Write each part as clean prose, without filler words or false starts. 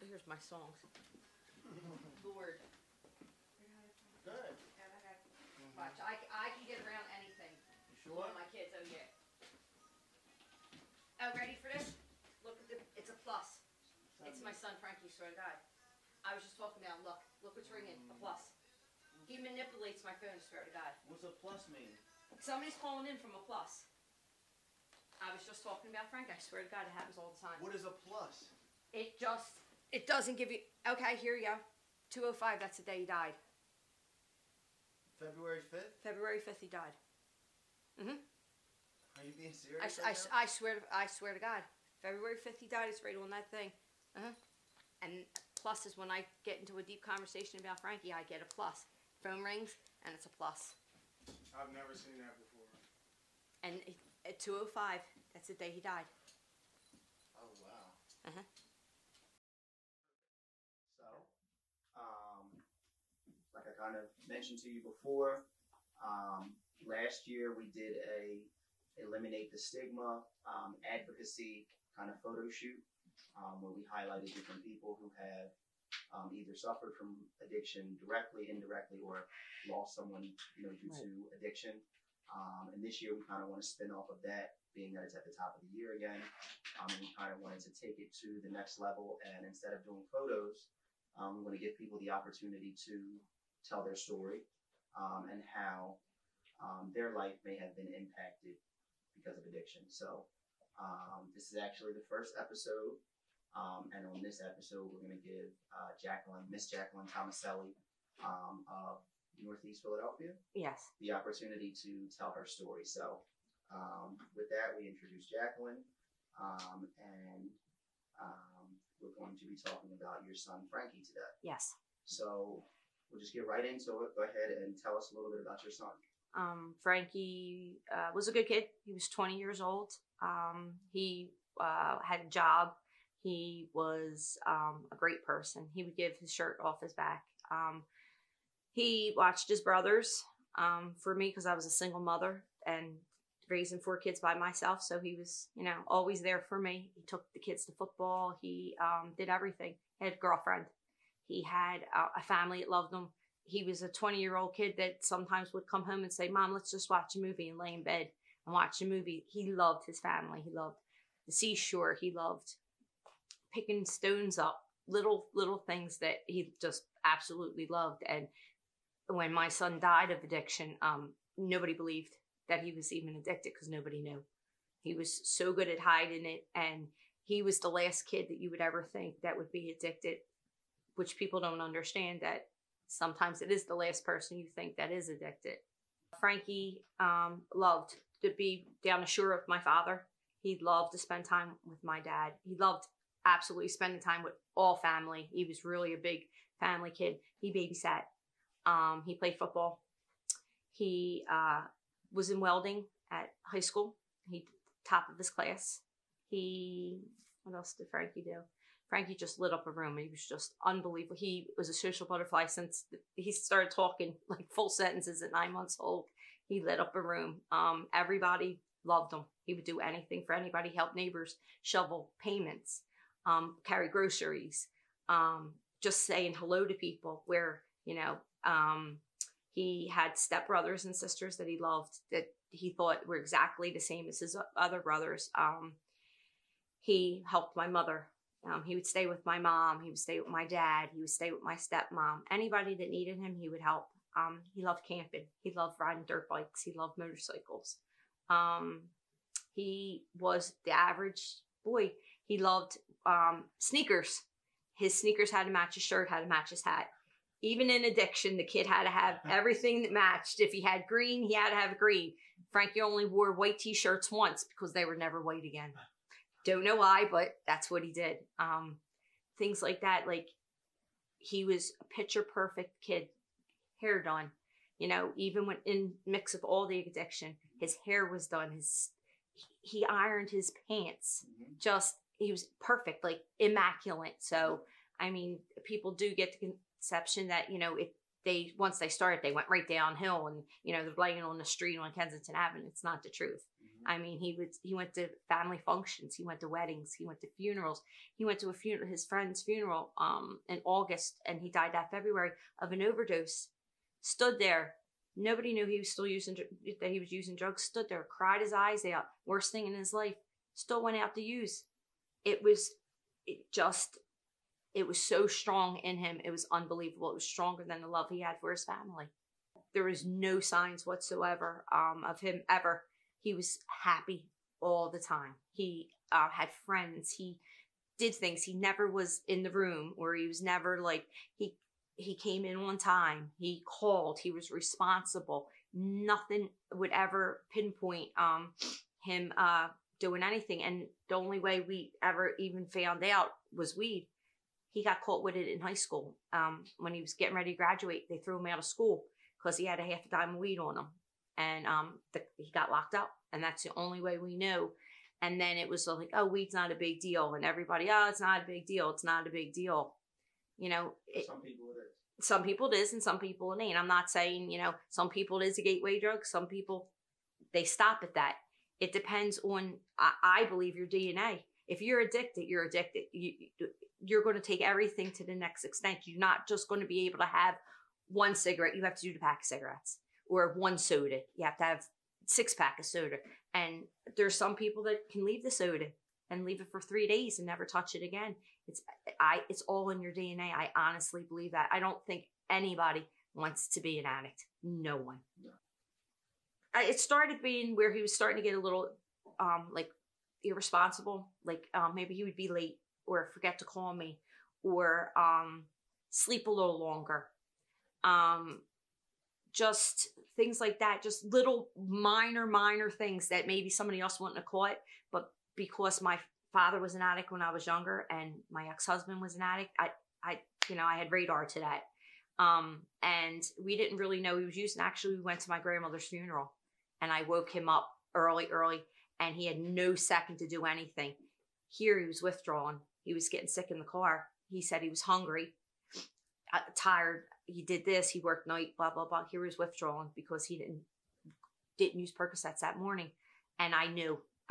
Here's my songs. Lord. Good. Watch, I can get around anything. You sure? My kids, oh yeah. Oh, ready for this? Look at it's a plus. It's my son Frankie, swear to God. I was just talking about, look what's ringing, a plus. He manipulates my phone, swear to God. What's a plus mean? Somebody's calling in from a plus. I was just talking about Frank, I swear to God, it happens all the time. What is a plus? It doesn't give you, okay, here you go. 2:05, that's the day he died. February 5th? February 5th he died. Mm-hmm. Are you being serious? I swear to God. February 5th he died, it's right on that thing. And plus is when I get into a deep conversation about Frankie, I get a plus. Phone rings, and it's a plus. I've never seen that before. And at 2:05, that's the day he died. Oh, wow. Uh-huh. So, like I kind of mentioned to you before, last year we did a Eliminate the Stigma advocacy kind of photo shoot where we highlighted different people who have either suffered from addiction directly, indirectly, or lost someone, due to addiction. And this year we kind of want to spin off of that, being that it's at the top of the year again. And we kind of wanted to take it to the next level. And instead of doing photos, we want to give people the opportunity to tell their story and how their life may have been impacted because of addiction. So this is actually the first episode. And on this episode, we're going to give Miss Jacqueline Tomaselli of Northeast Philadelphia, Yes. the opportunity to tell her story. So with that, we introduce Jacqueline, and we're going to be talking about your son, Frankie, today. Yes. So we'll just get right into it. Go ahead and tell us a little bit about your son. Frankie was a good kid. He was 20 years old. He had a job. He was a great person. He would give his shirt off his back. He watched his brothers for me because I was a single mother and raising 4 kids by myself. So he was, always there for me. He took the kids to football. He did everything. He had a girlfriend. He had a family that loved him. He was a 20-year-old kid that sometimes would come home and say, Mom, let's just watch a movie, and lay in bed and watch a movie. He loved his family. He loved the seashore. He loved picking stones up, little things that he just absolutely loved. And when my son died of addiction, nobody believed that he was even addicted because nobody knew. He was so good at hiding it, and he was the last kid that you would ever think that would be addicted, which people don't understand, that sometimes it is the last person you think that is addicted. Frankie loved to be down the shore with my father. He loved to spend time with my dad. He loved absolutely spending time with all family. He was really a big family kid. He babysat. He played football. He was in welding at high school. He top of his class. What else did Frankie do? Frankie just lit up a room. He was just unbelievable. He was a social butterfly since he started talking like full sentences at 9 months old. He lit up a room. Everybody loved him. He would do anything for anybody, help neighbors, shovel payments, carry groceries, just saying hello to people where, he had stepbrothers and sisters that he loved, that he thought were exactly the same as his other brothers. He helped my mother. He would stay with my mom. He would stay with my dad. He would stay with my stepmom. Anybody that needed him, he would help. He loved camping. He loved riding dirt bikes. He loved motorcycles. He was the average boy. He loved sneakers. His sneakers had to match his shirt, had to match his hat. Even in addiction, the kid had to have everything that matched. If he had green, he had to have green. Frankie only wore white t-shirts once because they were never white again. Don't know why, but that's what he did. Things like that. Like, he was a picture perfect kid, hair done. Even when in mix of all the addiction, his hair was done. He ironed his pants. He was perfect, like immaculate. So, people do get the conception that, once they started, they went right downhill and, they're laying on the street on Kensington Avenue. It's not the truth. I mean, he went to family functions, he went to weddings, he went to funerals. He went to his friend's funeral in August, and he died that February of an overdose. Stood there, nobody knew he was still using drugs. Stood there, cried his eyes out, worst thing in his life. Still went out to use. It was so strong in him. It was unbelievable. It was stronger than the love he had for his family. There was no signs whatsoever of him ever. He was happy all the time. He had friends. He did things. He never was in the room, or he was never like, he came in on time. He called. He was responsible. Nothing would ever pinpoint him doing anything. And the only way we ever even found out was weed. He got caught with it in high school. When he was getting ready to graduate, they threw him out of school because he had a half a dime of weed on him. And he got locked up. And that's the only way we know. And then it was like, oh, weed's not a big deal. And everybody, oh, it's not a big deal. It's not a big deal. You know, Some people it is. Some people it is and some people it ain't. I'm not saying, you know, some people it is a gateway drug. Some people, they stop at that. It depends on, I believe, your DNA. If you're addicted, you're addicted. You're going to take everything to the next extent. You're not just going to be able to have one cigarette. You have to do the pack of cigarettes. Or one soda. You have to have 6-pack of soda. And there's some people that can leave the soda and leave it for 3 days and never touch it again. It's all in your DNA. I honestly believe that. I don't think anybody wants to be an addict. No one. No. It started being where he was starting to get a little like irresponsible. Like maybe he would be late or forget to call me or sleep a little longer. Just things like that, just little minor things that maybe somebody else wouldn't have caught. But because my father was an addict when I was younger and my ex-husband was an addict, I had radar to that. And we didn't really know he was using. Actually, we went to my grandmother's funeral and I woke him up early and he had no second to do anything. Here he was withdrawn. He was getting sick in the car. He said he was hungry, tired. He did this, he worked night, blah, blah, blah. Here he was withdrawn because he didn't use Percocets that morning. And I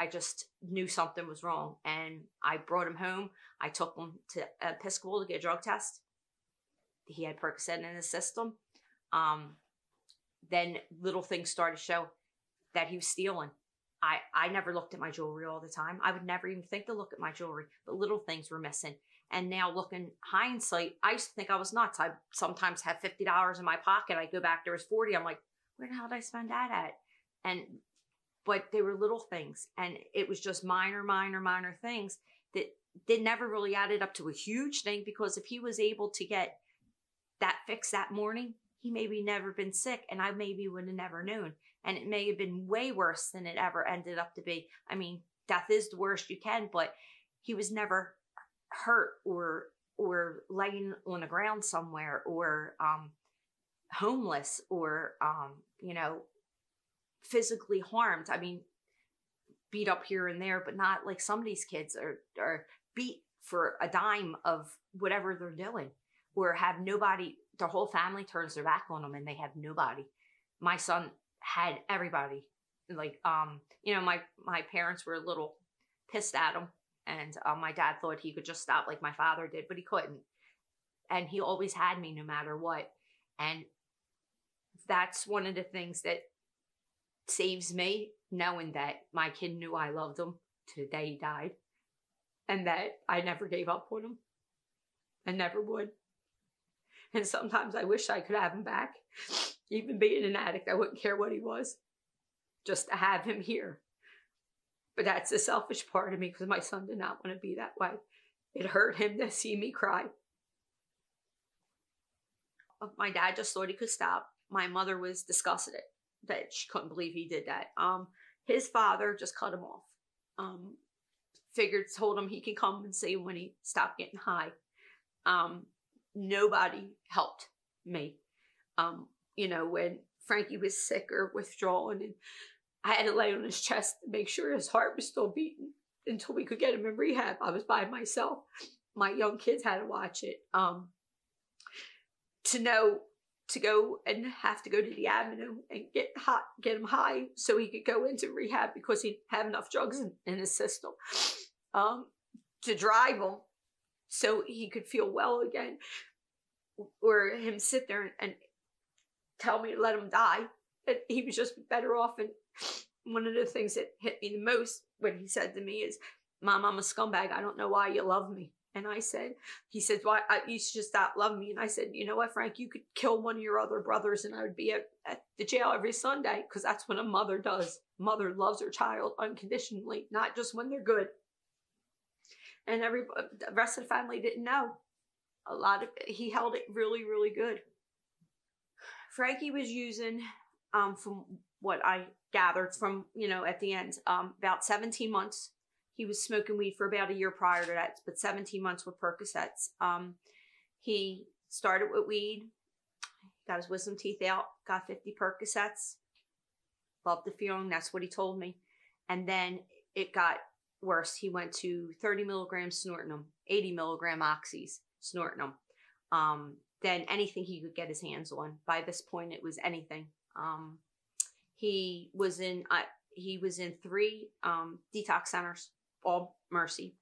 just knew something was wrong. And I brought him home. I took him to Episcopal to get a drug test. He had Percocet in his system. Then little things started to show that he was stealing. I never looked at my jewelry all the time. I would never even think to look at my jewelry, but little things were missing. And now looking hindsight, I used to think I was nuts. I sometimes have $50 in my pocket. I go back, there was 40. I'm like, where the hell did I spend that at? But they were little things. And it was just minor things that never really added up to a huge thing, because if he was able to get that fix that morning, he maybe never been sick and I maybe would have never known. And it may have been way worse than it ever ended up to be. I mean, death is the worst you can, but he was never hurt or laying on the ground somewhere or homeless or physically harmed. I mean, beat up here and there, but not like some of these kids are beat for a dime of whatever they're doing, or have nobody. Their whole family turns their back on them and they have nobody. My son had everybody. Like my parents were a little pissed at him. And my dad thought he could just stop like my father did, but he couldn't. And he always had me no matter what. And that's one of the things that saves me, knowing that my kid knew I loved him to the day he died. And that I never gave up on him. I never would. And sometimes I wish I could have him back. Even being an addict, I wouldn't care what he was. Just to have him here. But that's the selfish part of me, because my son did not want to be that way. It hurt him to see me cry. My dad just thought he could stop. My mother was disgusted that she couldn't believe he did that. His father just cut him off. Told him he can come and see when he stopped getting high. Nobody helped me. When Frankie was sick or withdrawn, and I had to lay on his chest to make sure his heart was still beating until we could get him in rehab. I was by myself. My young kids had to watch it. To know to go and have to go to the Avenue and get him high so he could go into rehab because he didn't have enough drugs in his system to drive him so he could feel well again, or him sit there and tell me to let him die. And he was just better off. And one of the things that hit me the most when he said to me is, Mom, I'm a scumbag. I don't know why you love me. And he said, why you should just stop loving me. And I said, you know what, Frank, you could kill one of your other brothers and I would be at the jail every Sunday, because that's what a mother does. Mother loves her child unconditionally, not just when they're good. And the rest of the family didn't know. He held it really, really good. Frankie was using, from what I gathered from, at the end, about 17 months. He was smoking weed for about a year prior to that, but 17 months with Percocets. He started with weed, got his wisdom teeth out, got 50 Percocets. Loved the feeling. That's what he told me. And then it got worse. He went to 30 milligrams, snorting them, 80 milligram oxys, snorting them. Then anything he could get his hands on. By this point, it was anything. He was in 3 detox centers, all mercy.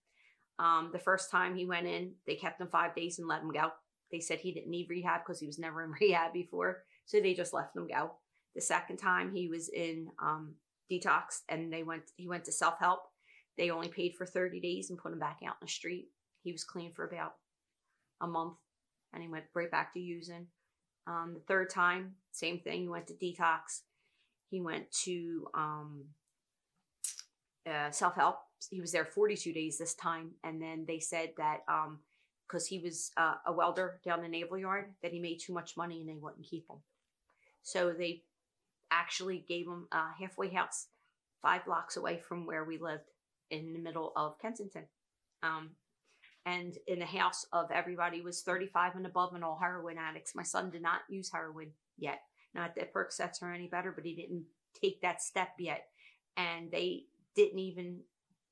The first time he went in, they kept him 5 days and let him go. They said he didn't need rehab because he was never in rehab before, so they just let him go. The second time he was in detox, and he went to self-help. They only paid for 30 days and put him back out in the street. He was clean for about a month, and he went right back to using. The third time, same thing. He went to detox. He went to self-help. He was there 42 days this time. And then they said that because he was a welder down the naval yard, that he made too much money and they wouldn't keep him. So they actually gave him a halfway house 5 blocks away from where we lived in the middle of Kensington. And in the house of everybody was 35 and above and all heroin addicts. My son did not use heroin yet. Not that Percocets are any better, but he didn't take that step yet. And they didn't even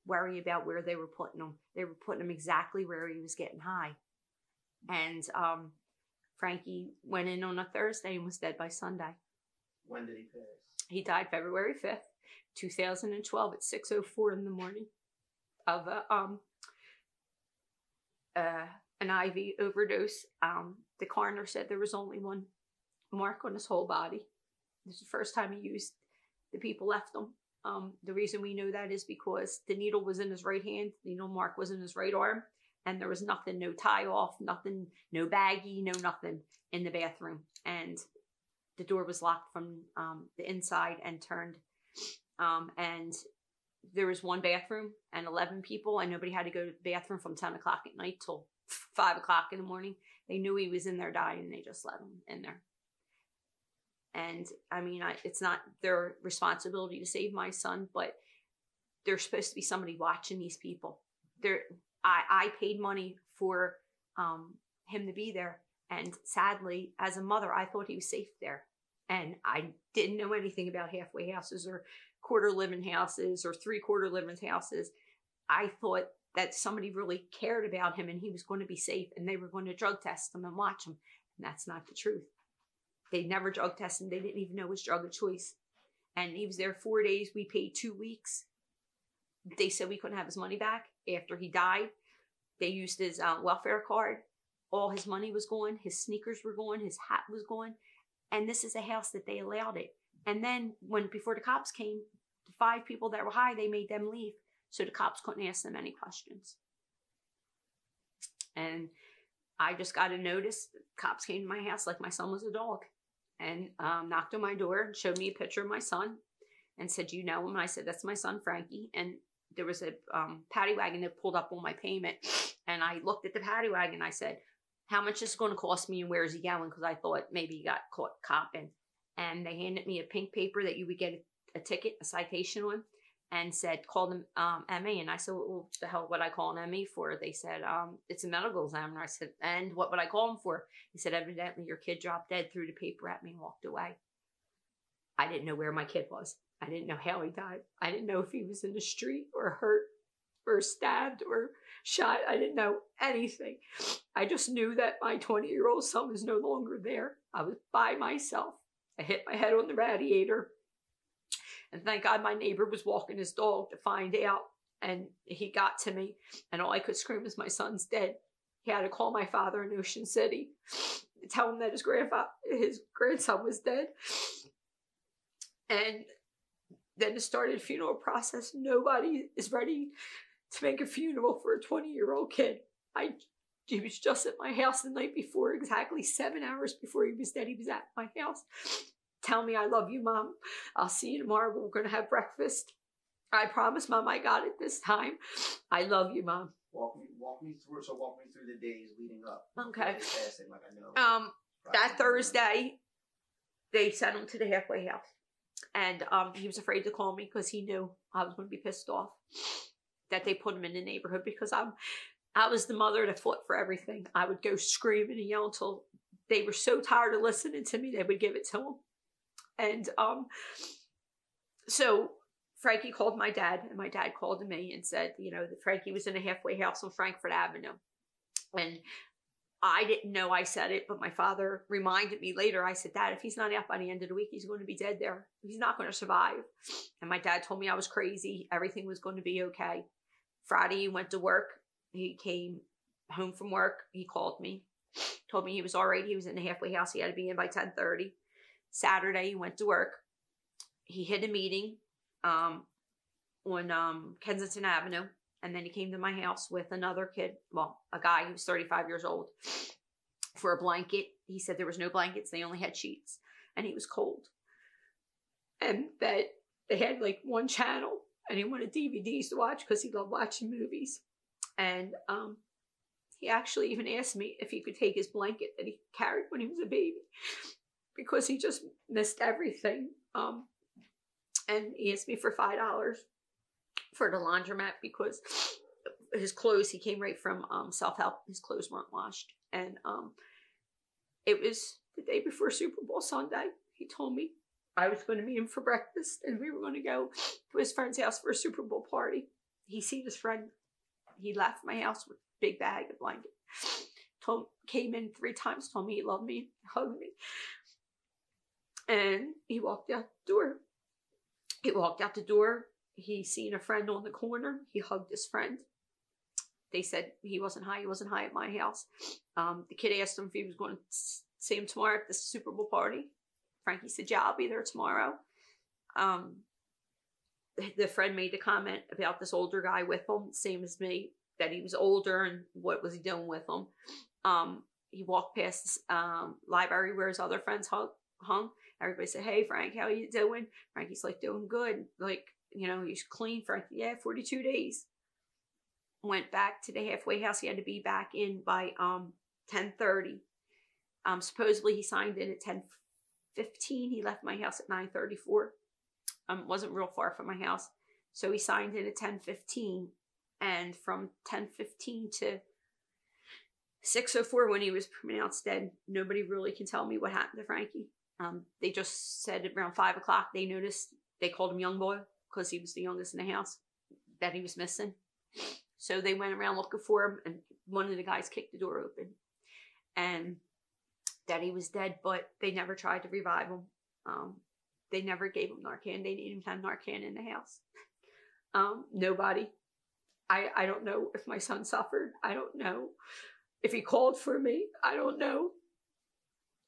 worry about where they were putting him. They were putting him exactly where he was getting high. And Frankie went in on a Thursday and was dead by Sunday. When did he pass? He died February 5th, 2012 at 6:04 in the morning of an IV overdose. The coroner said there was only one mark on his whole body. This is the first time he used. The people left him. The reason we know that is because the needle was in his right hand, the needle mark was in his right arm, and there was nothing, no tie off, nothing, no baggie, no nothing in the bathroom. And the door was locked from the inside and turned. And there was one bathroom and 11 people, and nobody had to go to the bathroom from 10 o'clock at night till 5 o'clock in the morning. They knew he was in there dying, and they just let him in there. And I mean, it's not their responsibility to save my son, but there's supposed to be somebody watching these people. I paid money for him to be there. And sadly, as a mother, I thought he was safe there. And I didn't know anything about halfway houses or quarter living houses or 3/4 living houses. I thought that somebody really cared about him and he was going to be safe and they were going to drug test him and watch him. And that's not the truth. They never drug tested him. They didn't even know his drug of choice. And he was there 4 days. We paid 2 weeks. They said we couldn't have his money back after he died. They used his welfare card. All his money was gone. His sneakers were gone. His hat was gone. And this is a house that they allowed it. And then before the cops came, the 5 people that were high, they made them leave. So the cops couldn't ask them any questions. And I just got a notice. The cops came to my house like my son was a dog and knocked on my door and showed me a picture of my son and said, "Do you know him?" And I said, "That's my son, Frankie." And there was a paddy wagon that pulled up on my payment. And I looked at the paddy wagon and I said, "How much is it going to cost me and where is he going?" Because I thought maybe he got caught copping. And they handed me a pink paper that you would get a ticket, a citation on, and said, "Call them ME." And I said, "Well, the hell would I call an ME for?" They said, "It's a medical examiner." I said, "And what would I call him for?" He said, "Evidently your kid dropped dead," threw the paper at me and walked away. I didn't know where my kid was. I didn't know how he died. I didn't know if he was in the street or hurt or stabbed or shot. I didn't know anything. I just knew that my 20-year-old son was no longer there. I was by myself. I hit my head on the radiator. And thank God my neighbor was walking his dog to find out. And he got to me. And all I could scream is, my son's dead. He had to call my father in Ocean City to tell him that his grandson was dead. And then it started a funeral process. Nobody is ready to make a funeral for a 20-year-old kid. He was just at my house the night before, exactly 7 hours before he was dead. He was at my house. Tell me, I love you, Mom. I'll see you tomorrow. We're going to have breakfast. I promise, Mom, I got it this time. I love you, Mom. Walk me through the days leading up. Okay. Passing, like I know. That Thursday, they sent him to the halfway house. And he was afraid to call me because he knew I was going to be pissed off that they put him in the neighborhood, because I was the mother that fought for everything. I would go screaming and yell until they were so tired of listening to me, they would give it to him. And so Frankie called my dad, and my dad called me and said, that Frankie was in a halfway house on Frankfurt Avenue. And I didn't know I said it, but my father reminded me later. I said, Dad, if he's not out by the end of the week, he's going to be dead there. He's not going to survive. And my dad told me I was crazy. Everything was going to be okay. Friday, he went to work. He came home from work. He called me, told me he was all right. He was in the halfway house. He had to be in by 10:30. Saturday, he went to work. He hit a meeting on Kensington Avenue. And then he came to my house with another kid, a guy who was 35 years old, for a blanket. He said there was no blankets. They only had sheets. And he was cold. And that they had like one channel, and he wanted DVDs to watch because he loved watching movies. And he actually even asked me if he could take his blanket that he carried when he was a baby, because he just missed everything. And he asked me for $5 for the laundromat, because his clothes, he came right from self-help. His clothes weren't washed. And it was the day before Super Bowl Sunday. He told me I was going to meet him for breakfast, and we were going to go to his friend's house for a Super Bowl party. He seen his friend. He left my house with a big bag of blanket. Came in 3 times, told me he loved me, hugged me. And he walked out the door. He seen a friend on the corner. He hugged his friend. They said he wasn't high. He wasn't high at my house. The kid asked him if he was going to see him tomorrow at the Super Bowl party. Frankie said, yeah, I'll be there tomorrow. The friend made a comment about this older guy with him, same as me, that he was older and what was he doing with him. He walked past the library where his other friends hung. Everybody said, hey, Frank, how are you doing? Frankie's like, doing good. Like, he's clean. Frankie, yeah, 42 days. Went back to the halfway house. He had to be back in by 10:30. Supposedly he signed in at 10:15. He left my house at 9:34. Wasn't real far from my house. So he signed in at 10:15. And from 10:15 to 6:04, when he was pronounced dead, nobody really can tell me what happened to Frankie. They just said around 5 o'clock, they noticed, they called him young boy because he was the youngest in the house, that he was missing. So they went around looking for him, and one of the guys kicked the door open, and that he was dead, but they never tried to revive him. They never gave him Narcan. They didn't even have Narcan in the house. Nobody. I don't know if my son suffered. I don't know if he called for me. I don't know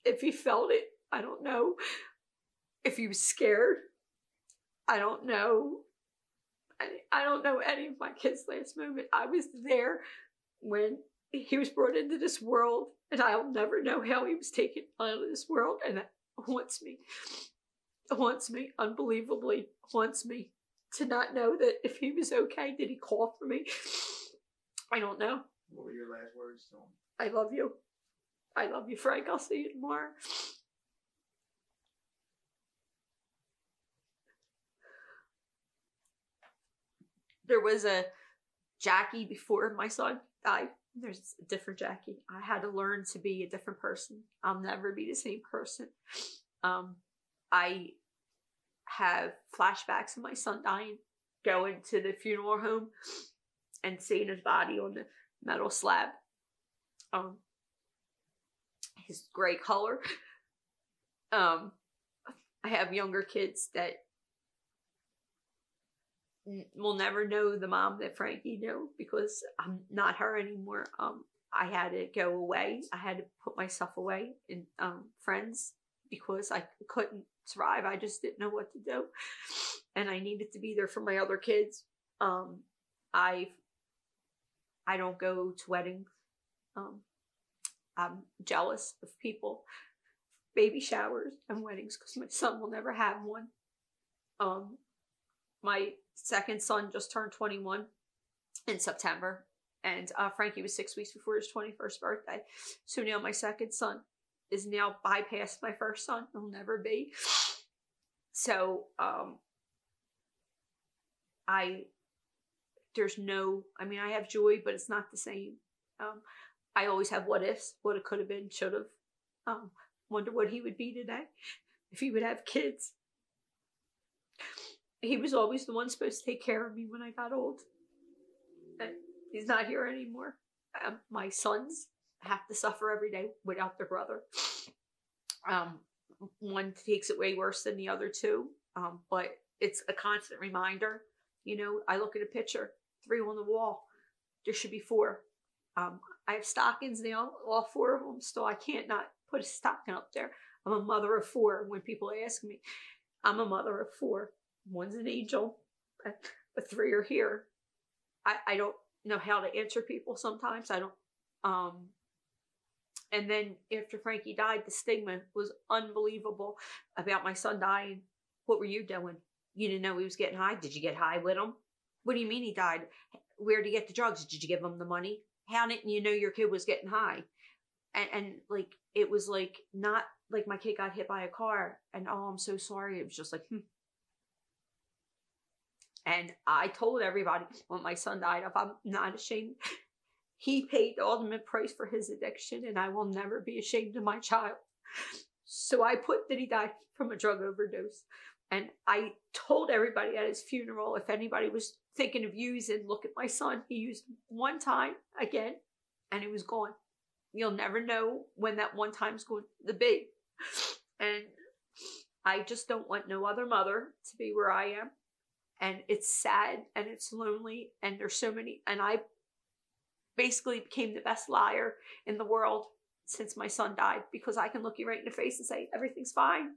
if he felt it. I don't know if he was scared. I don't know. I don't know any of my kids' last moment. I was there when he was brought into this world, and I'll never know how he was taken out of this world, and it haunts me. It haunts me, unbelievably haunts me, to not know that if he was okay. Did he call for me? I don't know. What were your last words to him? I love you. I love you, Frank. I'll see you tomorrow. There was a Jackie before my son died. There's a different Jackie. I had to learn to be a different person. I'll never be the same person. I have flashbacks of my son dying, going to the funeral home and seeing his body on the metal slab. His gray color. I have younger kids that will never know the mom that Frankie knew because I'm not her anymore. I had to go away. I had to put myself away in friends because I couldn't survive. I just didn't know what to do. And I needed to be there for my other kids. I don't go to weddings. I'm jealous of people, baby showers and weddings because my son will never have one. My second son just turned 21 in September, and Frankie was 6 weeks before his 21st birthday. So now my second son is now bypassed my first son. He'll never be. So I have joy, but it's not the same. I always have what ifs, what it could have been, should have. Wonder what he would be today if he would have kids. He was always the one supposed to take care of me when I got old. And he's not here anymore. My sons have to suffer every day without their brother. One takes it way worse than the other two. But it's a constant reminder. You know, I look at a picture, 3 on the wall. There should be 4. I have stockings now, all 4 of them. So I can't not put a stocking up there. I'm a mother of 4. When people ask me, I'm a mother of 4. One's an angel, but 3 are here. I don't know how to answer people sometimes. I don't. And then after Frankie died, the stigma was unbelievable about my son dying. What were you doing? You didn't know he was getting high? Did you get high with him? What do you mean he died? Where did he get the drugs? Did you give him the money? How didn't you know your kid was getting high? And like, it was like, not like my kid got hit by a car and, oh, I'm so sorry. It was just like, And I told everybody when my son died, if I'm not ashamed, he paid the ultimate price for his addiction, and I will never be ashamed of my child. So I put that he died from a drug overdose. And I told everybody at his funeral, if anybody was thinking of using, look at my son. He used one time again, and he was gone. You'll never know when that one time's going to be. And I just don't want no other mother to be where I am. And it's sad and it's lonely and there's so many. And I basically became the best liar in the world since my son died, because I can look you right in the face and say, everything's fine.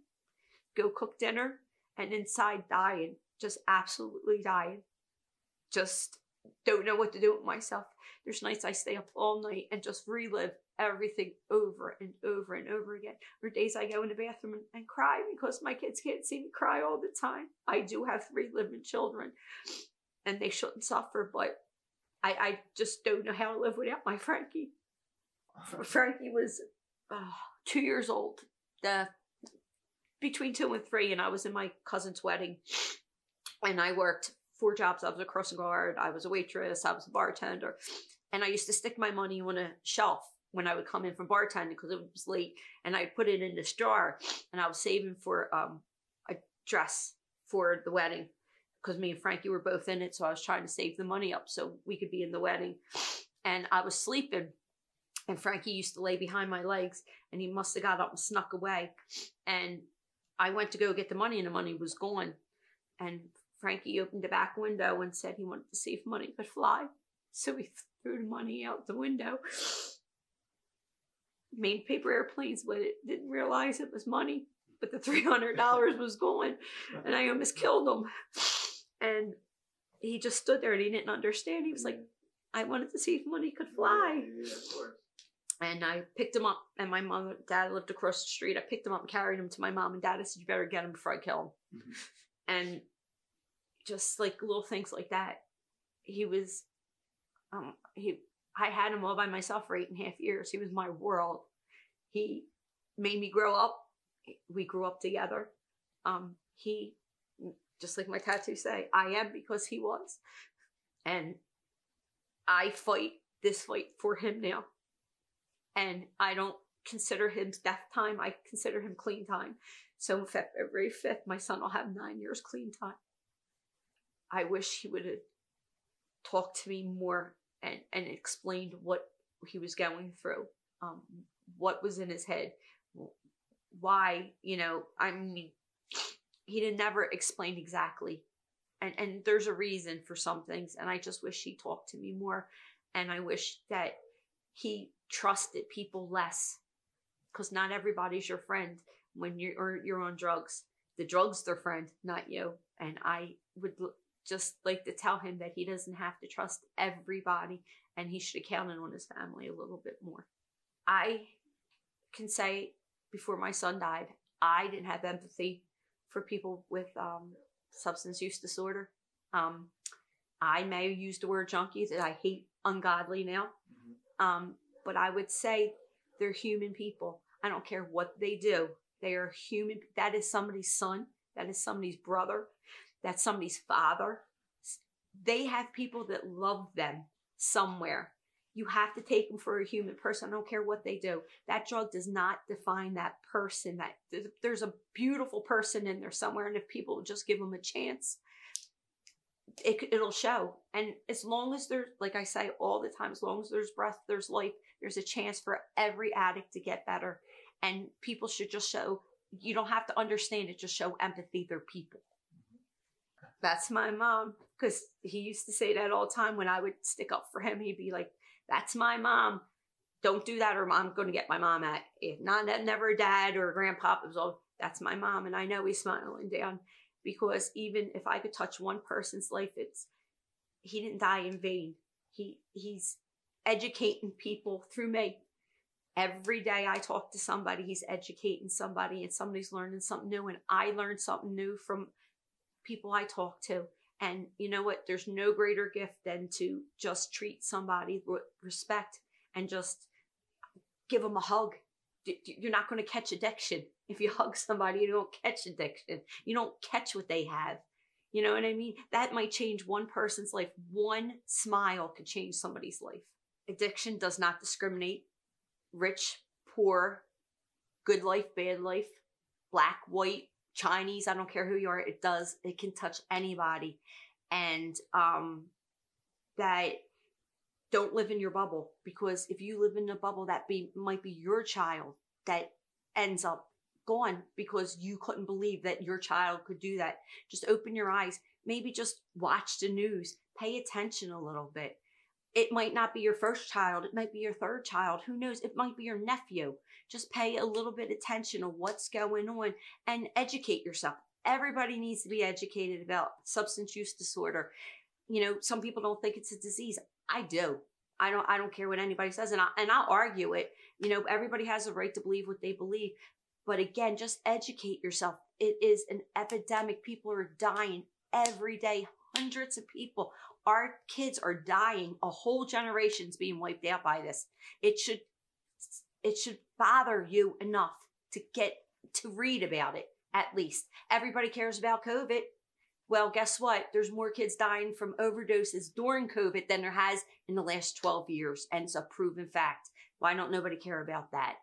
Go cook dinner, and inside dying, just absolutely dying. Just don't know what to do with myself. There's nights I stay up all night and just relive everything over and over and over again. Or days I go in the bathroom and cry because my kids can't see me cry all the time. I do have 3 living children and they shouldn't suffer, but I just don't know how to live without my Frankie. Frankie was 2 years old, between 2 and 3, and I was in my cousin's wedding, and I worked 4 jobs. I was a crossing guard, I was a waitress, I was a bartender, and I used to stick my money on a shelf when I would come in from bartending because it was late, and I'd put it in this jar, and I was saving for a dress for the wedding because me and Frankie were both in it, so I was trying to save the money up so we could be in the wedding. And I was sleeping, and Frankie used to lay behind my legs, and he must have got up and snuck away. And I went to go get the money, and the money was gone. And Frankie opened the back window and said he wanted to see if money could fly. So he threw the money out the window. Made paper airplanes with it. Didn't realize it was money, but the $300 was gone, and I almost killed him. And he just stood there and he didn't understand. He was like, I wanted to see if money could fly. Yeah, of course. And I picked him up, and my mom and dad lived across the street. I picked him up and carried him to my mom and dad. I said, you better get him before I kill him. Mm-hmm. And just like little things like that. He was, I had him all by myself for 8.5 years. He was my world. He made me grow up. We grew up together. He, just like my tattoos say, I am because he was. And I fight this fight for him now. And I don't consider him death time. I consider him clean time. So February 5th, my son will have 9 years clean time. I wish he would have talked to me more and explained what he was going through, what was in his head, why, I mean, he didn't never explain exactly. And there's a reason for some things. And I just wish he talked to me more. And I wish that he trusted people less, because not everybody's your friend when you're on drugs. The drug's their friend, not you. And I would just like to tell him that he doesn't have to trust everybody, and he should have counted on his family a little bit more. I can say before my son died, I didn't have empathy for people with substance use disorder. I may have used the word junkies, and I hate ungodly now. But I would say they're human people. I don't care what they do. They are human. That is somebody's son. That is somebody's brother. That's somebody's father. They have people that love them somewhere. You have to take them for a human person. I don't care what they do. That drug does not define that person. That there's a beautiful person in there somewhere, and if people just give them a chance, it'll show. And as long as there's, like I say all the time, as long as there's breath, there's life, there's a chance for every addict to get better. And people should just show, you don't have to understand it, just show empathy. They're people. That's my mom, because he used to say that all the time when I would stick up for him. He'd be like, that's my mom. Don't do that, or I'm going to get my mom at you. Never a dad or a grandpa. It was all, that's my mom. And I know he's smiling down, because even if I could touch one person's life, he didn't die in vain. He's educating people through me. Every day I talk to somebody, he's educating somebody, and somebody's learning something new, and I learned something new from people I talk to. And you know what? There's no greater gift than to just treat somebody with respect and just give them a hug. You're not going to catch addiction. If you hug somebody, you don't catch addiction. You don't catch what they have. You know what I mean? That might change one person's life. One smile could change somebody's life. Addiction does not discriminate. Rich, poor, good life, bad life, black, white, Chinese, I don't care who you are. It can touch anybody. And that don't live in your bubble, because if you live in a bubble, might be your child that ends up gone because you couldn't believe that your child could do that. Just open your eyes. Maybe just watch the news. Pay attention a little bit. It might not be your first child. It might be your third child. Who knows? It might be your nephew. Just pay a little bit of attention of what's going on and educate yourself. Everybody needs to be educated about substance use disorder. Some people don't think it's a disease. I do. I don't care what anybody says, and I'll argue it. Everybody has a right to believe what they believe. But again, just educate yourself. It is an epidemic. People are dying every day. Hundreds of people. Our kids are dying. A whole generation's being wiped out by this. It should bother you enough to get to read about it, at least. Everybody cares about COVID. Well, guess what? There's more kids dying from overdoses during COVID than there has in the last 12 years. And it's a proven fact. Why don't nobody care about that?